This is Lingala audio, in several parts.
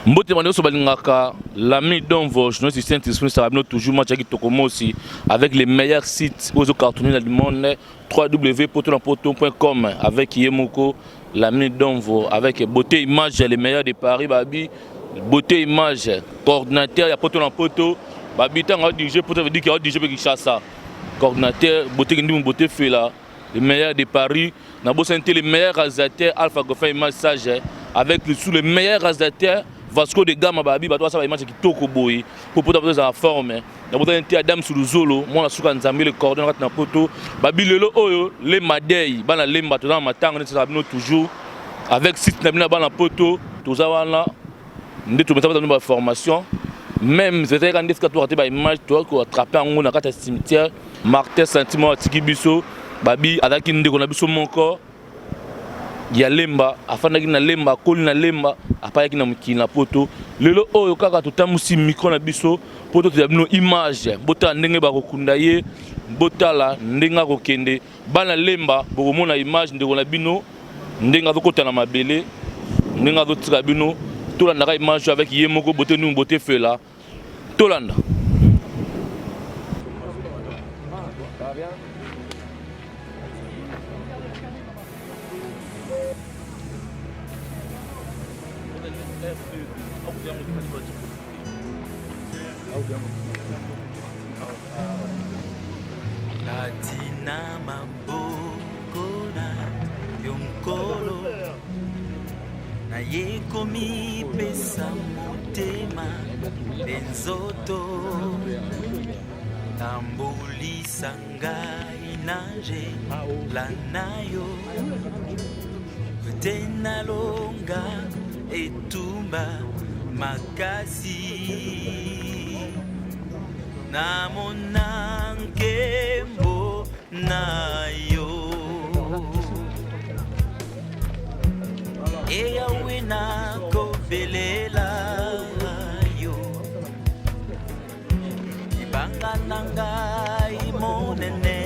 Mbote Mandeso Balingaka, l'ami d'Onvo, je suis Saint-Esprit, ça va toujours match avec Tokomosi, avec les meilleurs sites aux cartonniers du monde, www.potonapoto.com, avec Yemoko, l'ami d'Onvo, avec Beauté Image, les meilleurs de Paris, Babi, Beauté Image, coordinateur, il y a Potonapoto, Babi, tant que DJ, pour te dire qu'il y a DJ qui chasse ça. Coordinateur, Beauté Kindim, Beauté Fela, les meilleurs de Paris, nous avons senti les meilleurs réalisateurs, Alpha Goffin Image Sage, avec sous les meilleurs réalisateurs. Vasco de Gama Babi, bah toi ça va image qui toko boy pour pouvoir la forme. Na boto enti Adam Suluzolo, moi la suka nzambe le coordonnateur na poto. Babi lelo oyo les madei, bana lemba to na matanga neti sabino toujours avec site na bina bana poto, toza wana ndé to metaba dans formation. Même c'était quand est-ce que tu as ba image toi ko attraper en na kata cimetière, Martin sentiment atiki biso, Babi adaki ndeko na biso moko. Ya lemba afanda ki na lemba koli na lemba apaya ki na mukina poto lelo oyo kaka totamusi micro na biso poto to bino image bota ndenge ba kokunda ye botala ndenga kokende bana lemba bokomona image ndeko na bino ndenga zokota na mabele ndenga zotika bino tolanda ka image avec ye moko bote nu bote fela tolanda Katina maboko na yonkolo na yekomi pesa motema benzoto tambulisa ngai nanje lanayo tena longa etumba makasi namona nkembo nayo eyawe nakobelela yo ibanga na ngai monene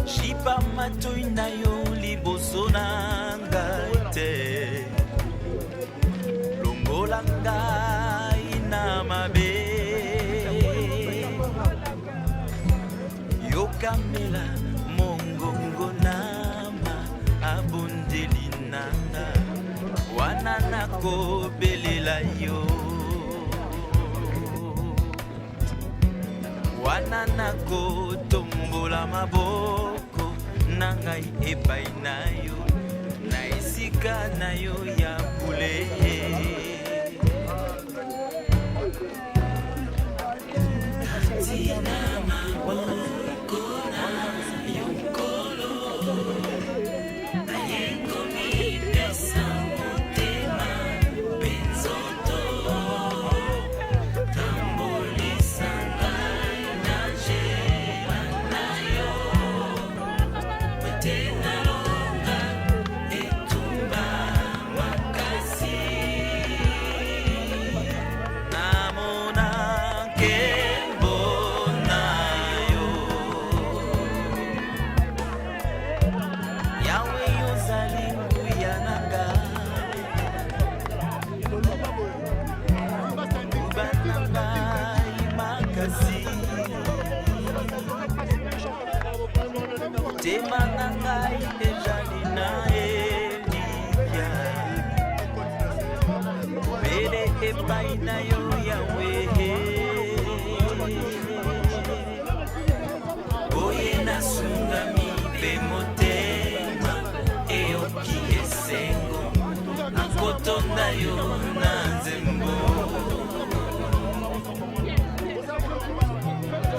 shipa matoi na yo liboso na ngai te longola ngai na mabe yokamela mongongo nama abundeli nanga wana nakobelela yo wana nakotombola maboko na ngai epai na yo na esika na yo ya bule Temanangai dejalina elia Bede epai na yo yawe Oye nasunga mi pe motema Eoki esengo Nakotonda yo na nzembo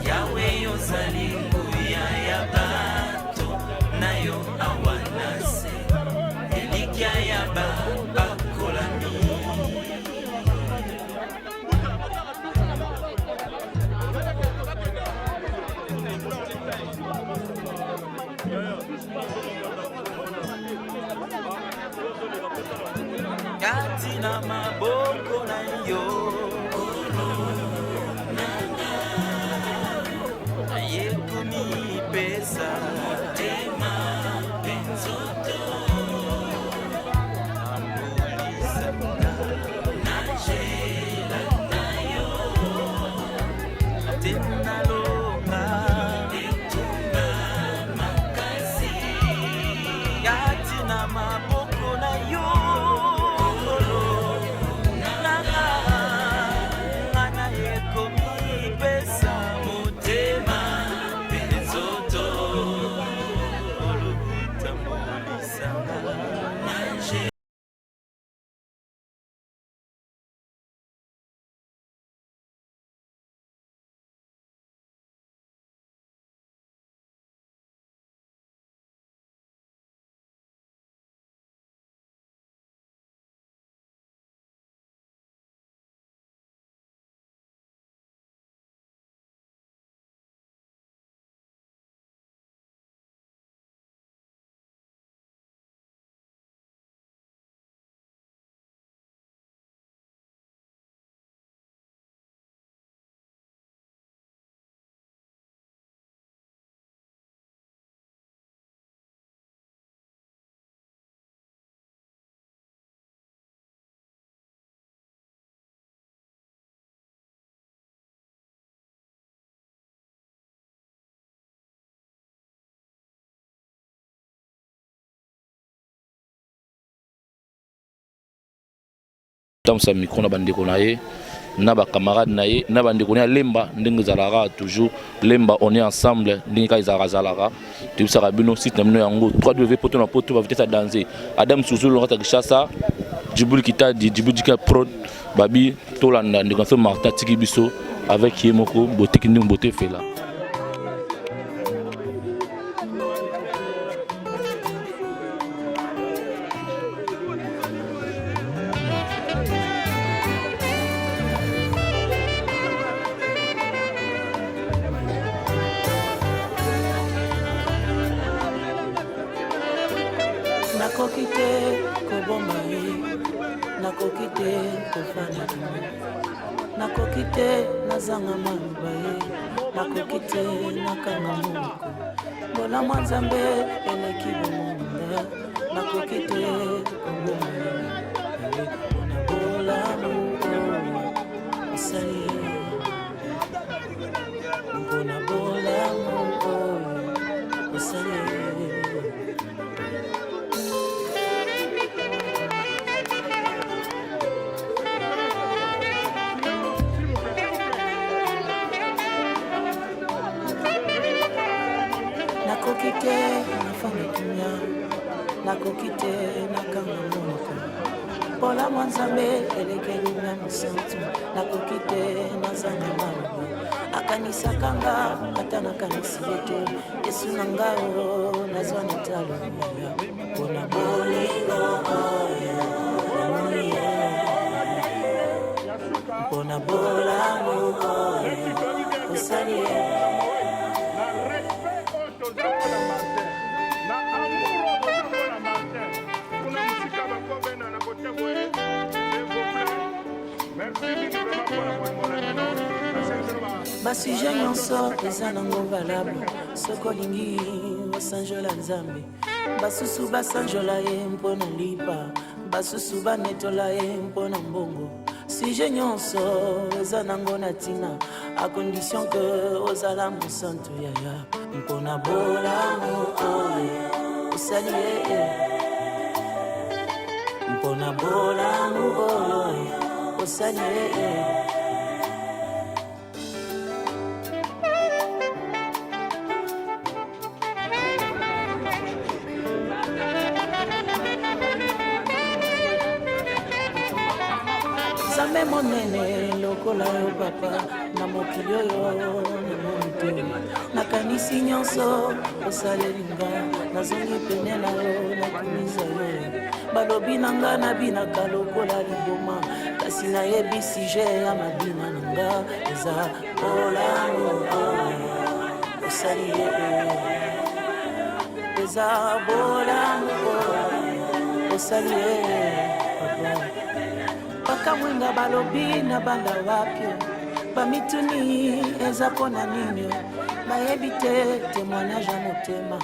Yawe yozali nguya yaba nayo awanase elikia yaba akolami katina maboko na yo yekomi pesa tenalonga yatina maboko na yo ngana ekomi pesa motema pezoto olutambolisanga manje. Dans sa micro na bandeko na ye na ba camarade na ye na bandeko na lemba ndenge zalaka toujours lemba on est ensemble ndenge ka zalaka tu sera bino site na mino yango 3w poto na poto va vitesse à danser Adam Souzou le Kishasa Djibouli Kitadi Djibouli Prod babi tolanda ndeko so Martin Tiki biso avec Yemoko beauté qui nous beauté fait là. Nakokite kobomba ye, nakokite kofana ye, nakokite nazanga maluba ye, nakokite nakanga moko, bola mwanzambe eleki bomonda, nakokite kobomba ye, bola moko, osali ye, mpona bola moko, osali ye. Nakokite nafanya kimya, nakokite nakanga moko, bola mwanzambe elekeli na misantu, nakokite nazanga maluba, akanisakanga ata nakanisi yetu, Yesu nangao nazwa netalo ya, bona bolingo oyo, bona bola moko, osali basujet nyonso eza nango valable soko olingi osanjola nzambe basusu basanjola ye mpo na lipa basusu banetola ye mpo na mbongo sujet nyonso eza nango na ntina a condition ke ozala mosantu yaya mpo na bolamu oyo osali ye mpo na bolamu oyo osali ye. Zambe monene lokola yo papa na mokili oyo na monite nakanisi nyonso osalelinga nazongi pene na yo nakumisa yo balobi na nga nabinaka lokola liboma kasi nayebi suje ya mabina na nga eza bolamu oyo osali ye eza bolamu oyo osali ye bakamwenga balobi na banda wapyo bamituni eza pona nini bayebi te témoignage ya motema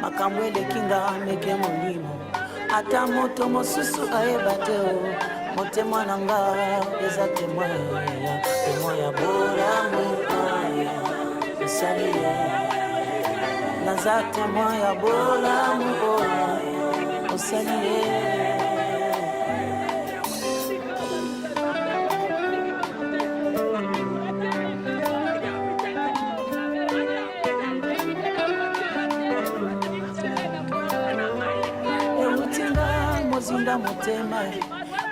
makambo elekinga meke molimo ata moto mosusu ayeba te motema na nga eza témoin ya bolamu oyo osali ye naza témoin ya bolamu oyo osali ye mozinda motema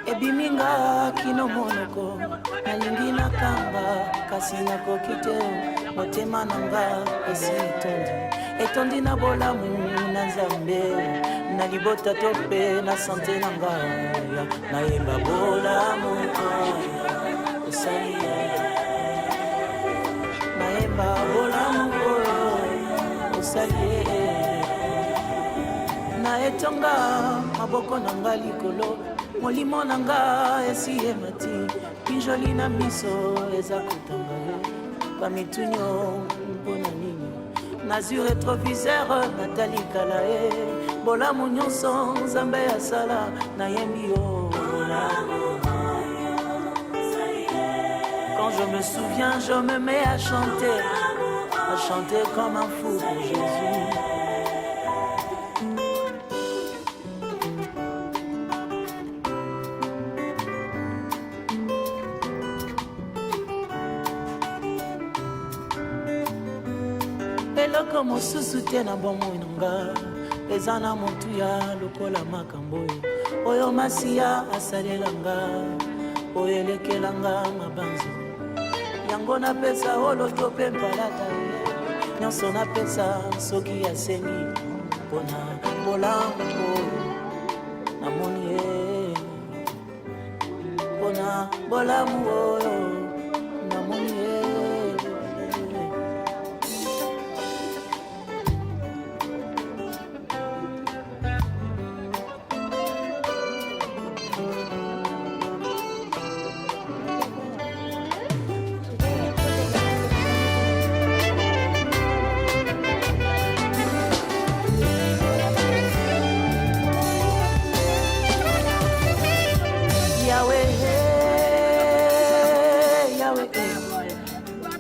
ebiminga kino monoko nalingi nakamba kasi nakoki te motema nanga esi etondi na bolamu na nzambe na libota to mpe na sante nanga nayemba bolamu osali nayemba bolamu osali na etonga maboko nanga likolo molimo nanga esi emati pinjoli na miso eza kotanga ye bamitunyo mpona nini nazwi retroviseur natalikala ye bolamu nyonso nzambe asala nayembi yo quand je me souviens je me mets à chanter comme un fou pour Jésus. eloko mosusu te na bomoi nanga eza na motu ya lokola makambo oyo masiya asalelanga oyo elekelanga mabanzo yango napesa oloto mpe mpalata ye nyonso napesa soki asengi mpona bolamu oyo namoni ye mpona bolamu oyo namoni ye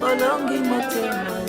olongi motema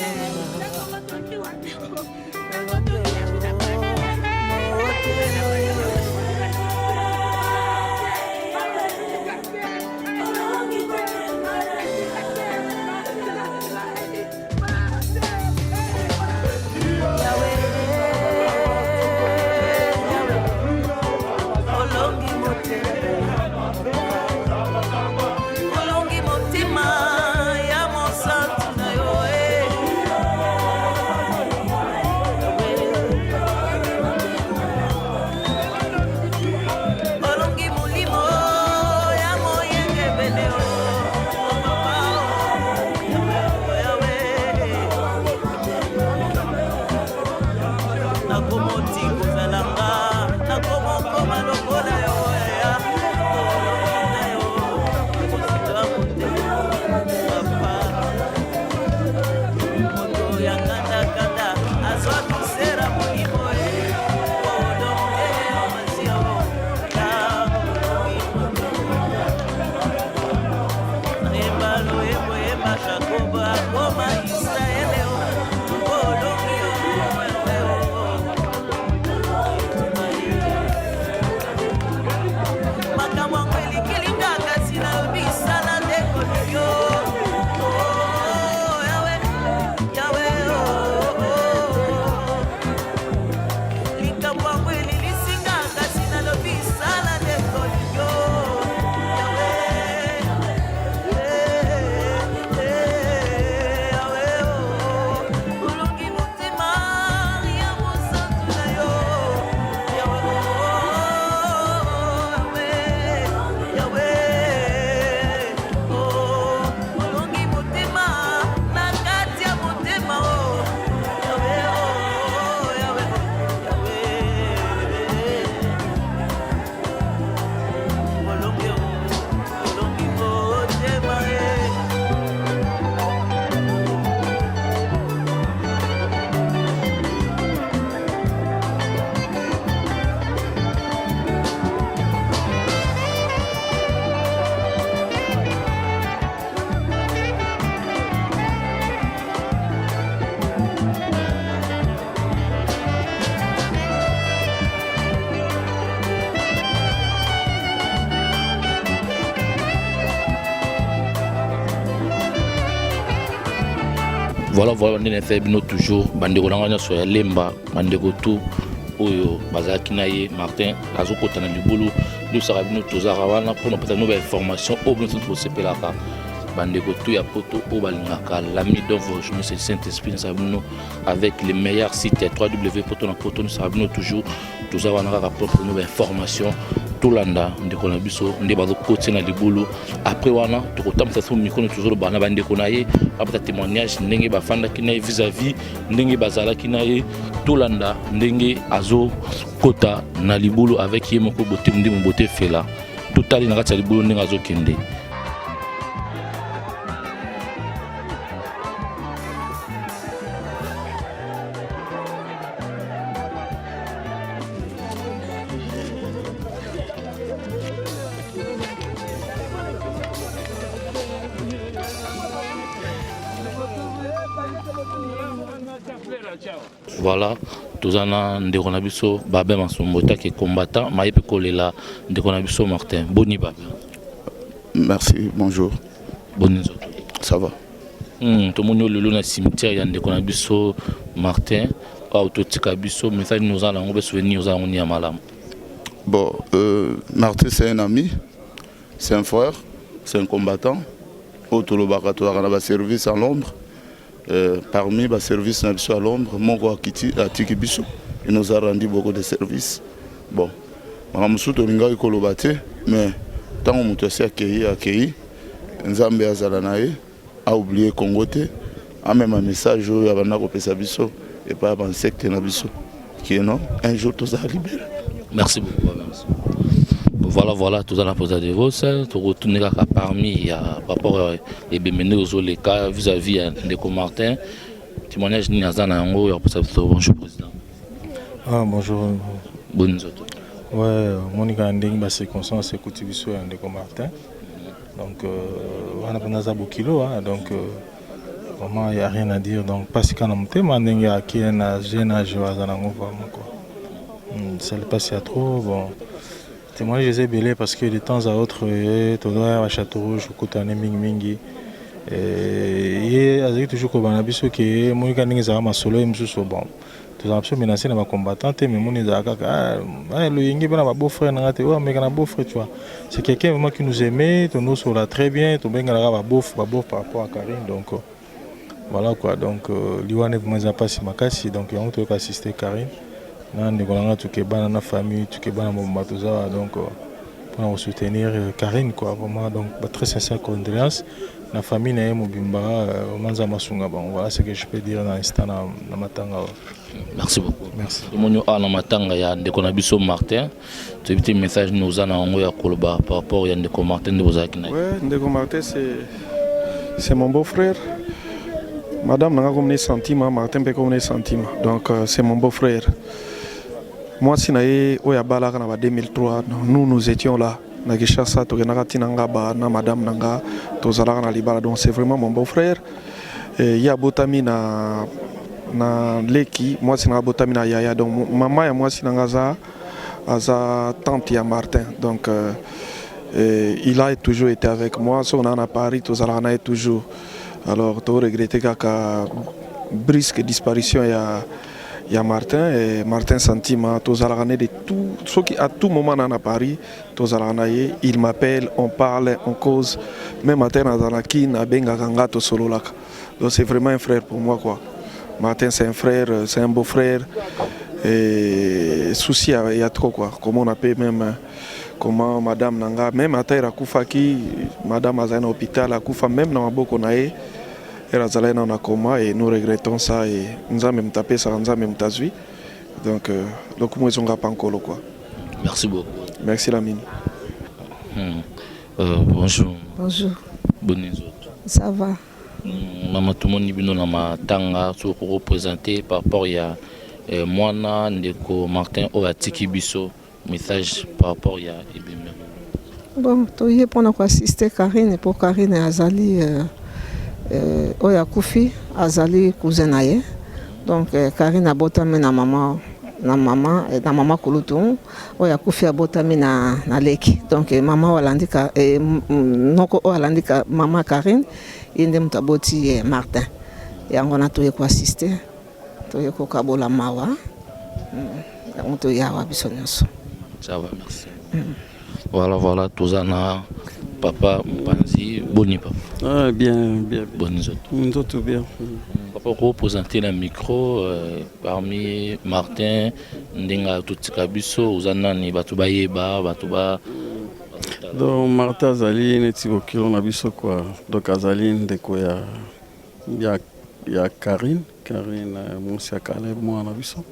Voilà, on fait toujours bandeko nanga sur ya lemba bandeko tout oyo bazaki na ye Martin azokota na libulu nous sera bino tozara wana pour nous nouvelle information au bino tout sepelaka bandeko tout ya poto o balingaka l'ami d'envoi je me suis Saint-Esprit nous avec les meilleurs sites www.poto na poto nous sera bino toujours tozara wana rapport pour nouvelle information tolanda ndeko na biso nde bazokoti na libulu après wana tokotamisa so mikono toujours bana bandeko na ye apata témoignage ndenge bafandaki na ye vis-à-vis ndenge bazalaki na ye tolanda ndenge azo kota na libulu avec ye moko bote ndimo bote fela totali na kati ya libulu ndenge azokende. Voilà, tous en a ndeko na biso Babé Masombota qui est combattant, maïpe kolela ndeko na biso Martin. Boni Babé. Merci, bonjour. Boni. Ça va. Tout le monde le long cimetière y a ndeko na biso Martin. Autotika biso message nous allons on va souvenir nous allons y malam. Bon, Martin c'est un ami, c'est un frère, c'est un combattant. Autolobaka to a service à l'ombre. Parmi les services à l'ombre, mon roi Kiti a Tikibiso, il nous a rendu beaucoup de services. Bon, Ramsou Tolinga est colobate, mais tant qu'on m'a accueilli, Nzambe Azalanae a oublié Congote, a même un message où il y a un Biso et pas un secte Nabiso, qui est non, un jour tout ça libéré. Merci beaucoup. Merci. Voilà, tout ça la pose de vos, tout retourner parmi par rapport et bémené aux les cas vis-à-vis de Martin. Témoignage ni Azana Ango, bonjour président. Ah bonjour. Bonne ouais, Monica Nding, c'est conscience, c'est Coutibiso et de Martin. Donc, on a pas kilo, donc vraiment il n'y a rien à dire. Donc, parce qu'on a monté, il y a qui est un jeune âge à Zanango, ça le passe à trop. Bon. Moi je les ai belés parce que de temps à autre, tu dois à Château Rouge, au côté de Mingi. Et il toujours comme un abisso qui est moi quand ils ont solo, ils me sont bon. Tout absolument menacé dans ma combattante, mais mon le Yingi ben ma beau-frère n'a pas mais un beau-frère tu vois. C'est quelqu'un vraiment qui nous aimait, tu nous sur là très bien, tu ben un beau par rapport à Karine donc voilà quoi donc Liwane vous m'avez pas si ma casse donc il y a un truc assister Karine. Nous avons tout la famille, tout donc pour soutenir Karine quoi vraiment donc très sincère condoléances la famille na Mobimba Manza Masunga bon voilà ce que je peux dire dans l'instant na matanga. Merci beaucoup. Merci. Mon na matanga ya ndeko na biso Martin tu petit message nous en ngo ya koloba par rapport ya ndeko Martin de Bozaki na. Ouais, ndeko Martin c'est mon beau-frère. Madame n'a pas comme sentiment, Martin peut comme sentiment. Donc c'est mon beau-frère. Moi, si en 2003, nous étions là. Donc c'est vraiment mon beau-frère. Il y a Botami na Leki, moi c'est na Botami na Yaya. Donc maman et moi c'est na tante ya Martin. Donc il a toujours été avec moi. Si on en a Paris, tous on a toujours. Alors tu regrettes qu'à brisque disparition il y a Martin et Martin Sentiment, de tout, ce qui à tout moment dans Paris, il m'appelle, on parle, on cause, même Martin Azanaki, solo. Donc c'est vraiment un frère pour moi quoi. Martin c'est un frère, c'est un beau frère et souci il y a trop quoi. Comment on appelle même comment Madame Nanga, même à Taïra Koufaki, Madame Azana hôpital à Koufa, même dans Maboko Nae. On a coma et nous regrettons ça et nous avons même tapé ça, nous avons même tasui. Donc, nous sommes pas encore quoi. Merci beaucoup. Merci Lamine. Bonjour. Bonjour. Bonne nuit. Ça va. Maman tout le monde est dans ma tanga pour représenter par rapport à moi Ndeko Martin Oatiki Bisso message par rapport à Ebemé. Bon, tu es pour nous assister Karine et pour Karine Azali. Oya Koufi azali cousin naye donc Karine abotami na maman et na maman Kulutu Oya Koufi abotami na Leki donc maman walandika noko walandika maman Karine inde mutaboti Martin yango na toye koassiste toye kokabola mawa yango toye awa biso nyonso. Ça va, merci. Voilà, tous en papa Mpanzi, boni papa. Ah, bien. Boni zoto. Tout bien. Papa, pour présenter le micro, parmi Martin, Ndenga Tutikabiso, Uzanani, Batubayeba, Batuba. Donc, Martin Azali, Netiko Kilo Nabiso, quoi. Donc, Azali, Ndeko, il y a Karine, Moussia Caleb, moi, Nabiso.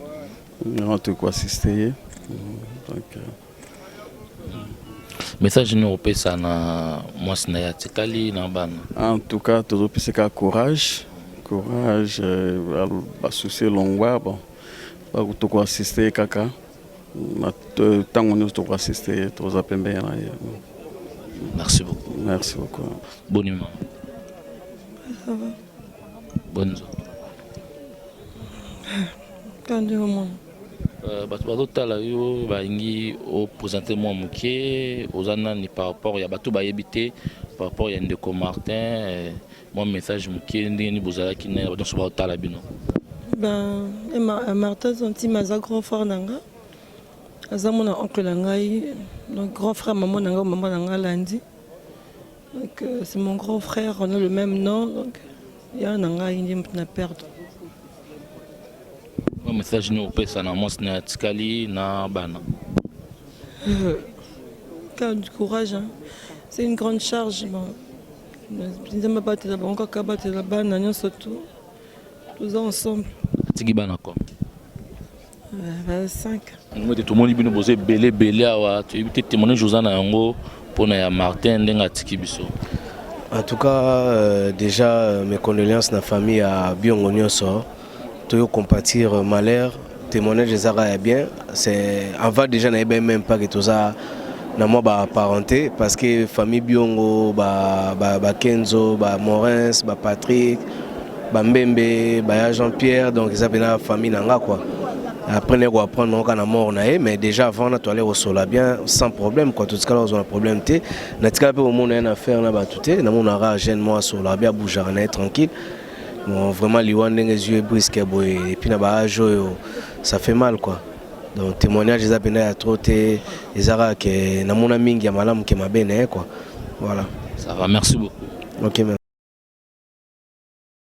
On a tout quoi assister. Donc, message européen ça na moi na tikali na bana. En tout cas, toujours plus que courage à soucier longwa bon pas tout quoi assister kaka na tant on est tout quoi assister trop à pembe na. Merci beaucoup. Bonne nuit. Ça va. Bonne nuit. Quand du monde. Bato bazotala yo baingi présenter moi moké ozana ni par rapport ya bato bayebité par rapport ya Ndeko Martin moi message moké ndenge ni bozala ki na donc ba otala bino Martin sonti maza grand frère nanga aza mon oncle nangai donc grand frère maman nanga Landi donc c'est mon grand frère, on a le même nom donc ya nanga indi na perdre. Un message nous pesa na mos na tikali na bana. Quand du courage, hein. C'est une grande charge. Je ne pas te encore kabattre la bana nous surtout tous ensemble. Tigi bana comme 25. Nous tout le monde bino bosé belé awa tu éviter témoigner Josana yango pour na Martin ndenga tiki biso. En tout cas déjà mes condoléances na famille à Biongo nyonso. Toyo compatir malheur témoignage des arabes est bien c'est avant déjà n'a même pas que tout ça na moi ba parenté parce que famille Biongo ba Kenzo ba Morens ba Patrick ba Mbembe ba Jean-Pierre donc ils appellent la famille nanga quoi après on va apprendre on a mort na mais déjà avant on a aller au sol bien sans problème quoi tout ce cas là on a un problème té na tika pe au monde une affaire na ba touté na mon ara jeune moi sur la bien bouger tranquille. Bon, vraiment les yeux brisques et puis ça fait mal quoi. Donc témoignage des abonnés à trop les arabes que na mon ami qui a malam qui m'a bien quoi. Voilà. Ça va, merci beaucoup. OK, merci.